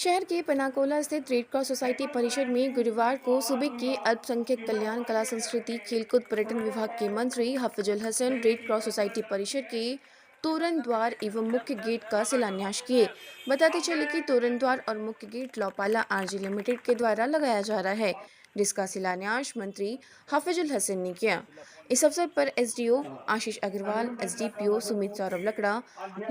शहर के पनाकोला स्थित रेड क्रॉस सोसाइटी परिषद में गुरुवार को सूबे के अल्पसंख्यक कल्याण, कला संस्कृति, खेलकूद, पर्यटन विभाग के मंत्री Hafizul Hasan red cross society परिषद के तोरण द्वार एवं मुख्य गेट का शिलान्यास किए। बताते चले कि तोरण द्वार और मुख्य गेट लोपाला आरजी लिमिटेड के द्वारा लगाया जा रहा है, जिसका शिलान्यास मंत्री हफीजुल हसन ने किया। इस अवसर पर एसडीओ आशीष अग्रवाल, एसडीपीओ सुमित सौरभ लकड़ा,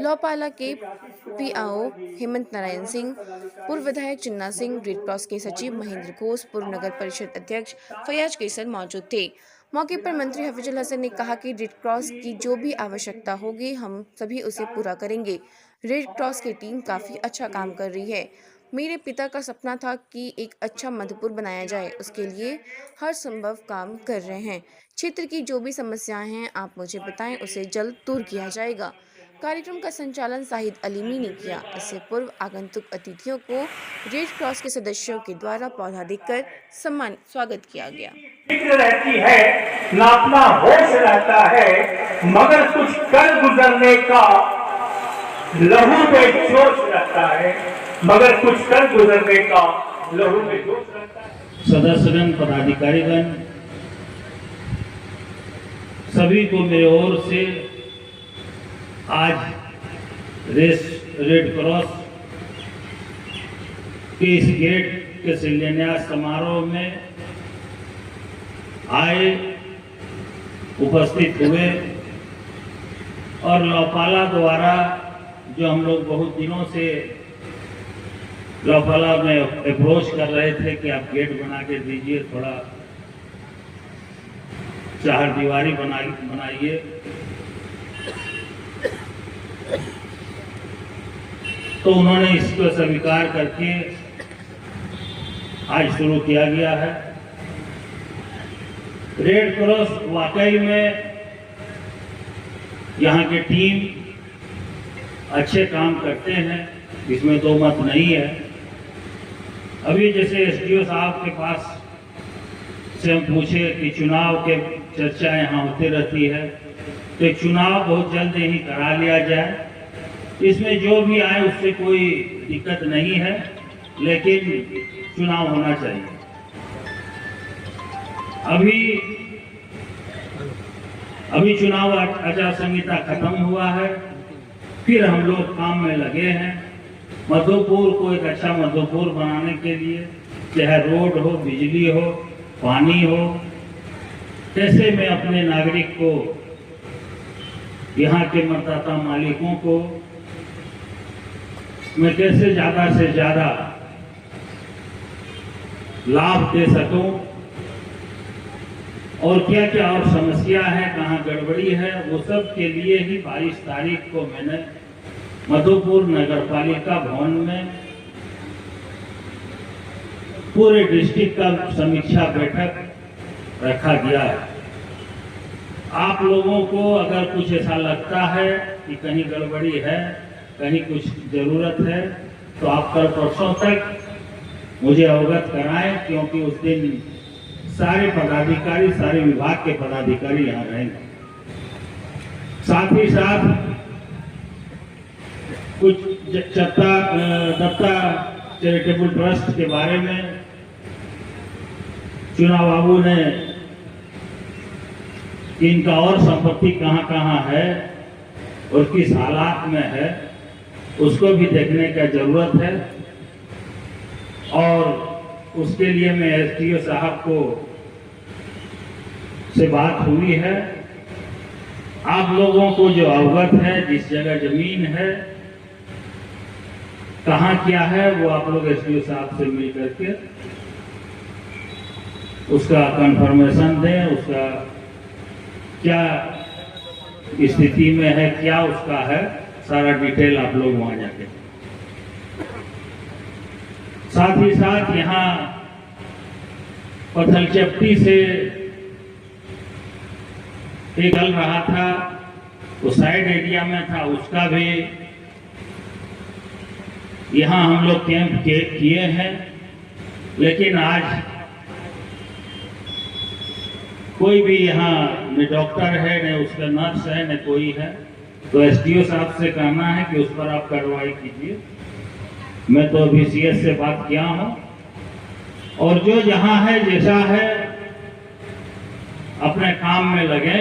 लोपाला के पीआओ हेमंत नारायण सिंह, पूर्व विधायक चिन्ना सिंह, रेड क्रॉस के सचिव महेंद्र घोष, पूर्व नगर परिषद अध्यक्ष फयाज केसर मौजूद थे। मौके पर मंत्री हफीजुल हसन ने कहा कि रेड क्रॉस की जो भी आवश्यकता होगी हम सभी उसे पूरा करेंगे। रेड क्रॉस की टीम काफी अच्छा काम कर रही है। मेरे पिता का सपना था कि एक अच्छा मधुपुर बनाया जाए, उसके लिए हर संभव काम कर रहे हैं। क्षेत्र की जो भी समस्याएं हैं आप मुझे बताएं, उसे जल्द दूर किया जाएगा। कार्यक्रम का संचालन शाहिद अलीमी ने किया। इससे पूर्व आगंतुक अतिथियों को रेड क्रॉस के सदस्यों के द्वारा पौधा देकर स्वागत किया गया। रहती है ना, अपना होश रहता है, मगर कुछ कर गुजरने का लहू में जोश रहता है, मगर कुछ कर गुजरने का लहू में जोश रहता है। सदस्यगण, पदाधिकारीगण, सभी को मेरे ओर से आज रेड क्रॉस के इस गेट के शिलान्यास समारोह में आए, उपस्थित हुए और लोपाला द्वारा जो हम लोग बहुत दिनों से लोपाला में अप्रोच कर रहे थे कि आप गेट बना के दीजिए, थोड़ा चार दीवारी बनाइए, तो उन्होंने इसको स्वीकार करके आज शुरू किया गया है। रेड क्रॉस वाकई में यहाँ की टीम अच्छे काम करते हैं, इसमें दो मत नहीं है। अभी जैसे एसडीओ साहब के पास से हम पूछे कि चुनाव के चर्चा यहाँ होती रहती है, तो चुनाव बहुत जल्द ही करा लिया जाए। इसमें जो भी आए उससे कोई दिक्कत नहीं है, लेकिन चुनाव होना चाहिए। अभी चुनाव आचार संहिता खत्म हुआ है, फिर हम लोग काम में लगे हैं। मधुपुर को एक अच्छा मधुपुर बनाने के लिए, चाहे रोड हो, बिजली हो, पानी हो, कैसे मैं अपने नागरिक को, यहाँ के मतदाता मालिकों को मैं कैसे ज्यादा से ज्यादा लाभ दे सकूं, और क्या क्या और समस्या है, कहाँ गड़बड़ी है, वो सब के लिए ही 22 तारीख को मैंने मधुपुर नगरपालिका भवन में पूरे डिस्ट्रिक्ट का समीक्षा बैठक रखा गया है। आप लोगों को अगर कुछ ऐसा लगता है कि कहीं गड़बड़ी है, कहीं कुछ जरूरत है, तो आप कल परसों तक मुझे अवगत कराएं, क्योंकि उस दिन सारे पदाधिकारी, सारे विभाग के पदाधिकारी यहाँ रहेंगे। साथ ही साथ कुछ दत्ता चैरिटेबल ट्रस्ट के बारे में चुनाव बाबू ने इनका और संपत्ति कहाँ कहाँ है और किस हालात में है, उसको भी देखने का जरूरत है। और उसके लिए मैं एसडीओ साहब को से बात हुई है। आप लोगों को जो अवगत है, जिस जगह जमीन है, कहाँ क्या है, वो आप लोग एसडीओ साहब से मिल करके उसका कंफर्मेशन दें, उसका क्या स्थिति में है, क्या उसका है, सारा डिटेल आप लोग वहां जाके। साथ ही साथ यहाँ पथल चपटी से एक चल रहा था, वो साइड एरिया में था, उसका भी यहाँ हम लोग कैंप किए हैं। लेकिन आज कोई भी यहाँ न डॉक्टर है, न उसका नर्स है, न कोई है, तो एसडीओ साहब से कहना है कि उस पर आप कार्रवाई कीजिए। मैं तो अभी CS से बात किया हूं, और जो जहां है जैसा है अपने काम में लगे,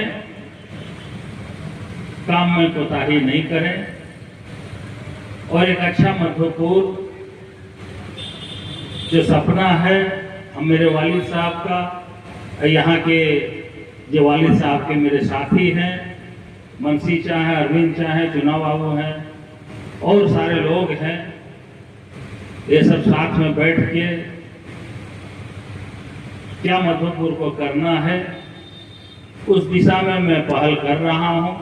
काम में कोताही नहीं करें, और एक अच्छा मधुपुर जो सपना है मेरे वालिद साहब का, यहाँ के जो वालिद साहब के मेरे साथी हैं, मनसी चाहे, अरविंद चाहे, चुनाव बाबू हैं, और सारे लोग हैं, ये सब साथ में बैठ के क्या मधुपुर को करना है उस दिशा में मैं पहल कर रहा हूं,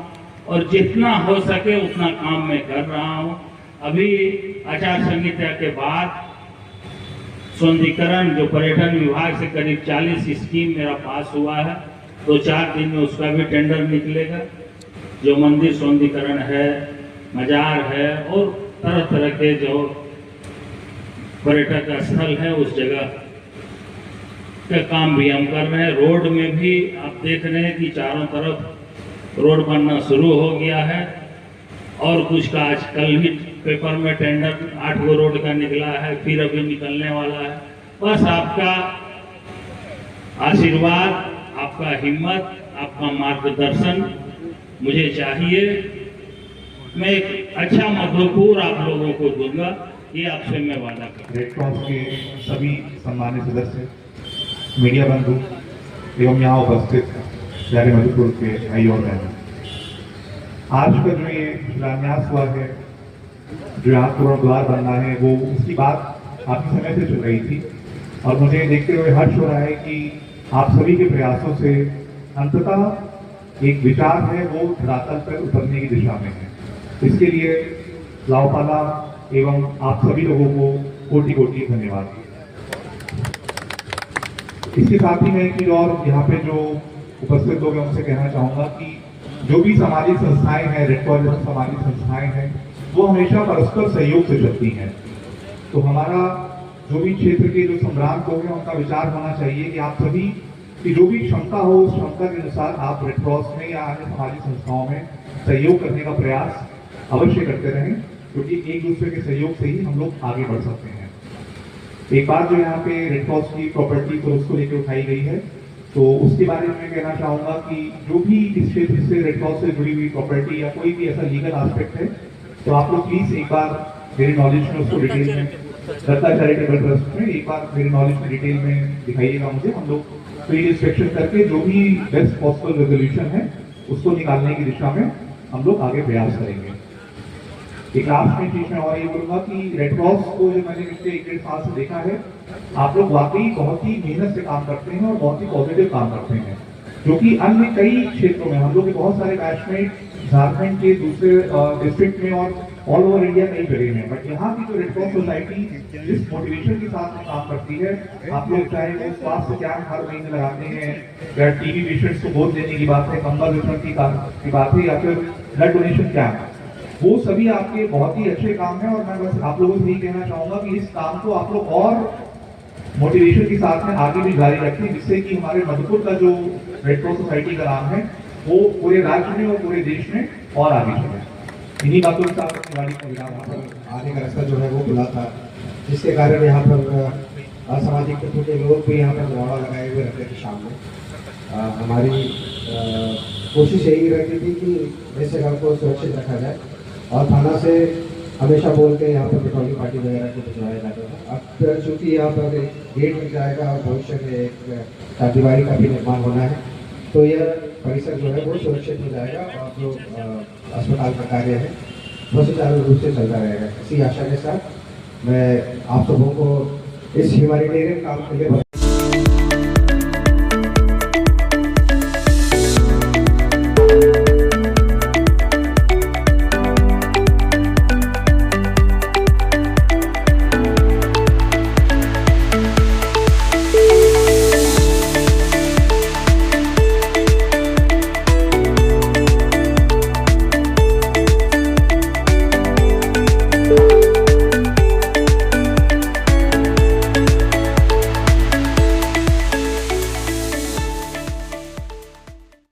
और जितना हो सके उतना काम मैं कर रहा हूं। अभी आचार संहिता के बाद सौंदर्यीकरण जो पर्यटन विभाग से करीब 40 स्कीम मेरा पास हुआ है, 2-4 दिन में उसका भी टेंडर निकलेगा। जो मंदिर सौंदर्यीकरण है, मजार है, और तरह तरह के जो पर्यटक स्थल है उस जगह का काम भी हम कर रहे हैं। रोड में भी आप देख रहे हैं कि चारों तरफ रोड बनना शुरू हो गया है, और कुछ का आज कल ही पेपर में टेंडर 8 गो रोड का निकला है, फिर अभी निकलने वाला है। बस आपका आशीर्वाद, आपका हिम्मत, आपका मार्गदर्शन मुझे चाहिए। मैं एक अच्छा मधुपुर आप लोगों को दूंगा, ये आपसे मैं वादा करता हूं। रेड क्रॉस के सभी सम्मानित सदस्य, मीडिया बंधु एवं यहाँ उपस्थित प्यारे मधुपुर के भाई और बहनों, आज का जो ये शिलान्यास हुआ है, जो यहाँ तोरण द्वार बनना है, वो उसकी बात काफी समय से चल रही थी, और मुझे देखते हुए हर्ष हो रहा है कि आप सभी के प्रयासों से अंततः एक विचार है वो धरातल पर उतरने की दिशा में है। इसके लिए लाओपाला एवं आप सभी लोगों को कोटि कोटि धन्यवाद। इसके साथ ही मैं एक चीज और यहाँ पे जो उपस्थित लोग हैं उनसे कहना चाहूंगा कि जो भी सामाजिक संस्थाएं हैं, रेड क्रॉस जैसी सामाजिक संस्थाएं हैं, वो हमेशा परस्पर सहयोग से चलती हैं। तो हमारा जो भी क्षेत्र के जो संभ्रांत लोग हैं उनका विचार होना चाहिए कि आप सभी की जो भी क्षमता हो उस क्षमता के अनुसार आप रेड क्रॉस में या अन्य सामाजिक संस्थाओं में सहयोग करने का प्रयास अवश्य करते रहें, क्योंकि एक दूसरे के सहयोग से ही हम लोग आगे बढ़ सकते हैं। एक बात जो यहाँ पे रेड क्रॉस की प्रॉपर्टी को उसको लेकर उठाई गई है, तो उसके बारे में मैं कहना चाहूंगा कि जो भी इस क्षेत्र से रेड क्रॉस से जुड़ी हुई प्रॉपर्टी या कोई भी ऐसा लीगल एस्पेक्ट है, तो आप लोग प्लीज एक बार मेरे नॉलेज में उसको डिटेल में दत्ता चैरिटेबल ट्रस्ट में एक बार मेरे नॉलेज में डिटेल में दिखाइएगा मुझे। हम लोग फील्ड इंस्पेक्शन करके जो भी बेस्ट पॉसिबल रेजोल्यूशन है उसको निकालने की दिशा में हम लोग आगे प्रयास करेंगे। एक लास्ट में चीज मैं और ये बोलूंगा कि रेड क्रॉस को जो मैंने पिछले 1-1.5 साल से देखा है, आप लोग वाकई बहुत ही मेहनत से काम करते हैं और बहुत ही पॉजिटिव काम करते हैं, जो कि अन्य कई क्षेत्रों में हम लोग के बहुत सारे बैचमेट झारखंड के दूसरे डिस्ट्रिक्ट में और ऑल ओवर इंडिया कई जगह में, बट यहाँ की जो रेड क्रॉस सोसाइटी जिस मोटिवेशन के साथ में काम करती है, आप लोग चाहे वो स्वास्थ्य कैंप हर महीने लगाते हैं, या टीबी पेशेंट्स को गोद देने की बात है, कंबल वितरण की बात है, या फिर ब्लड डोनेशन कैंप, वो सभी आपके बहुत ही अच्छे काम हैं। और मैं बस आप लोगों से यही कहना चाहूंगा कि इस काम को आप लोग और मोटिवेशन के साथ में आगे भी जारी रखें, जिससे कि हमारे मधुपुर का जो रेड क्रॉस सोसाइटी का नाम है वो पूरे राज्य में और पूरे देश में और आगे चले। इन्हीं बातों के साथ अपनी गाड़ी को विराम आने का रास्ता जो है वो खुला था, जिसके कारण यहाँ पर असामाजिक तत्व के लोग भी यहाँ पर मुहावा लगाए हुए रहते थे। शाम में हमारी कोशिश यही रहती थी कि इस जगह को सुरक्षित रखा जाए, और थाना से हमेशा बोल के यहाँ पर पेट्रोलिंग पार्टी वगैरह को भिजवाया जाता था। अब चूँकि यहाँ पर गेट लग जाएगा और भविष्य में एक दीवारी का भी निर्माण होना है, तो यह परिसर जो है वो सुरक्षित हो जाएगा, और जो अस्पताल का कार्य है वो सुचारू रूप से चलता रहेगा। इसी आशा के साथ मैं आप सबों को इस ह्यूमैनिटेरियन काम के लिए